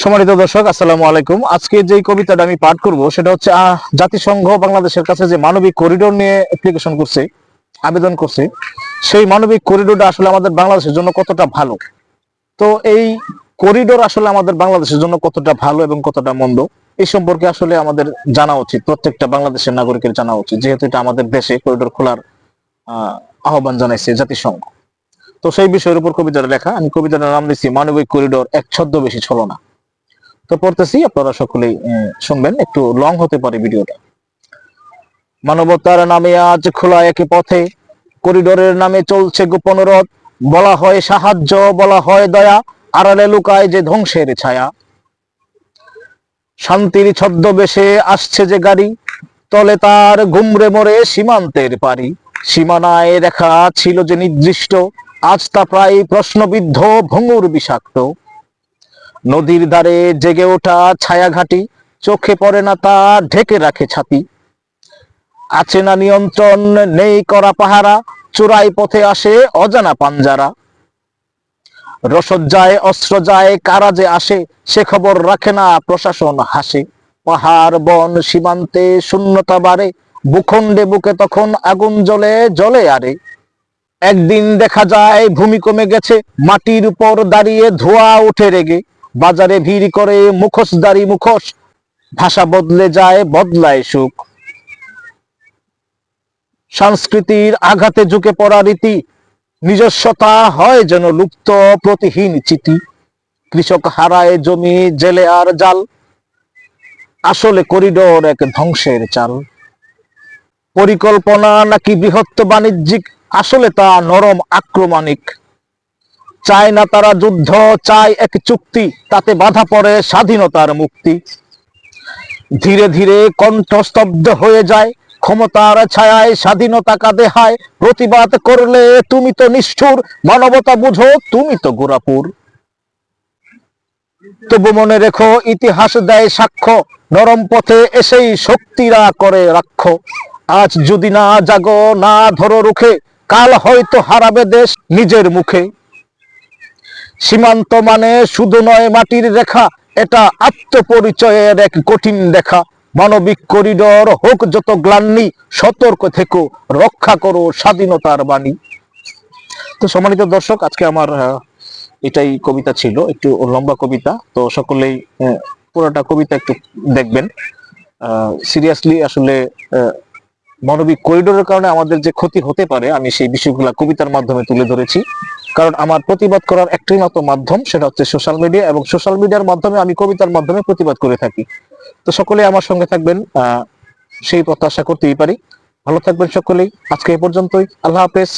সম্মানিত দর্শক, আসসালামু আলাইকুম। আজকে যে কবিতাটা আমি পাঠ করব সেটা হচ্ছে জাতিসংঘ বাংলাদেশের কাছে যে মানবিক করিডোর নিয়ে অ্যাপ্লিকেশন করছে, আবেদন করছে, সেই মানবিক করিডোরটা আসলে আমাদের বাংলাদেশের জন্য কতটা ভালো। তো এই করিডোর আসলে আমাদের বাংলাদেশের জন্য কতটা ভালো এবং কতটা মন্দ, এই সম্পর্কে আসলে আমাদের জানা উচিত, প্রত্যেকটা বাংলাদেশের নাগরিকের জানা উচিত, যেহেতু এটা আমাদের দেশে করিডোর খোলার আহ্বান জানাইছে জাতিসংঘ। তো সেই বিষয়ের উপর কবিতাটা লেখা। আমি কবিতাটার নাম দিচ্ছি মানবিক করিডোর, এক ছদ্মবেশী ছলনা। তো পড়তেছি, আপনারা সকলেই শুনবেন, একটু লং হতে পারে ভিডিওটা। মানবতার নামে আজ খোলা একই পথে, করিডোরের নামে চলছে গোপন রথ। বলা হয় সাহায্য, বলা হয় দয়া, আড়ালে লুকায় যে ধ্বংসের ছায়া। শান্তির ছদ্মবেশে আসছে যে গাড়ি, তলে তার গুমরে মরে সীমান্তের পারি। সীমানায় রেখা ছিল যে নির্দিষ্ট, আজ তা প্রায় প্রশ্নবিদ্ধ, ভঙ্গুর বিষাক্ত। নদীর ধারে জেগে ওঠা ছায়াঘাটি, চোখে পড়ে না তা ঢেকে রাখে ছাতি। আছে না নিয়ন্ত্রণ, নেই করা পাহারা, চোরাই পথে আসে অজানা পাঞ্জারা। রসদ যায়, অস্ত্র যায়, কারা যে আসে, সে খবর রাখে না প্রশাসন হাসে। পাহাড় বন সীমান্তে শূন্যতা বাড়ে, ভূখণ্ডে বুকে তখন আগুন জ্বলে জ্বলে আরে। একদিন দেখা যায় ভূমি কমে গেছে, মাটির উপর দাঁড়িয়ে ধোঁয়া উঠে রেগে। বাজারে ভিড় করে মুখোশধারী মুখোশ, ভাষা বদলে যায়, বদলায় সুখ। সংস্কৃতির আঘাতে ঝুঁকে পড়া রীতি, নিজস্বতা হয় যেন লুপ্ত, প্রতিহীন চিতি। কৃষক হারায় জমি, জেলে আর জাল, আসলে করিডোর এক ধ্বংসের চাল। পরিকল্পনা নাকি বৃহৎ বাণিজ্যিক, আসলে তা নরম আক্রমণিক। চায় না তারা যুদ্ধ, চায় এক চুক্তি, তাতে বাধা পড়ে স্বাধীনতার মুক্তি। ধীরে ধীরে কণ্ঠ স্তব্ধ হয়ে যায়, ক্ষমতার ছায়ায় স্বাধীনতা কাঁদে হায়। প্রতিবাদ করলে তুমি তো নিষ্ঠুর, মানবতা বুঝো তুমি তো গোরাপুর। তবু মনে রেখো ইতিহাস দেয় সাক্ষ্য, নরম পথে এসেই শক্তিরা করে রাক্ষ। আজ যদি না জাগো, না ধরো রুখে, কাল হয়তো হারাবে দেশ নিজের মুখে। সীমান্ত মানে শুধু নয় মাটির রেখা, এটা আত্মপরিচয়ের এক কঠিন দেখা। মানবিক করিডোর হোক যত গ্লান্নি, সতর্ক থেকো, রক্ষা করো স্বাধীনতার বাণী। তো সম্মানিত দর্শক, আজকে আমার এটাই কবিতা ছিল, একটু লম্বা কবিতা। তো সকলেই পুরোটা কবিতা একটু দেখবেন। সিরিয়াসলি আসলে মানবিক করিডোরের কারণে আমাদের যে ক্ষতি হতে পারে, আমি সেই বিষয়গুলো কবিতার মাধ্যমে তুলে ধরেছি। কারণ আমার প্রতিবাদ করার একটাই মাত্র মাধ্যম, সেটা হচ্ছে সোশ্যাল মিডিয়া, এবং সোশ্যাল মিডিয়ার মাধ্যমে আমি কবিতার মাধ্যমে প্রতিবাদ করে থাকি। তো সকলে আমার সঙ্গে থাকবেন, সেই প্রত্যাশা করতেই পারি। ভালো থাকবেন সকলেই। আজকে এই পর্যন্তই। আল্লাহ হাফেজ।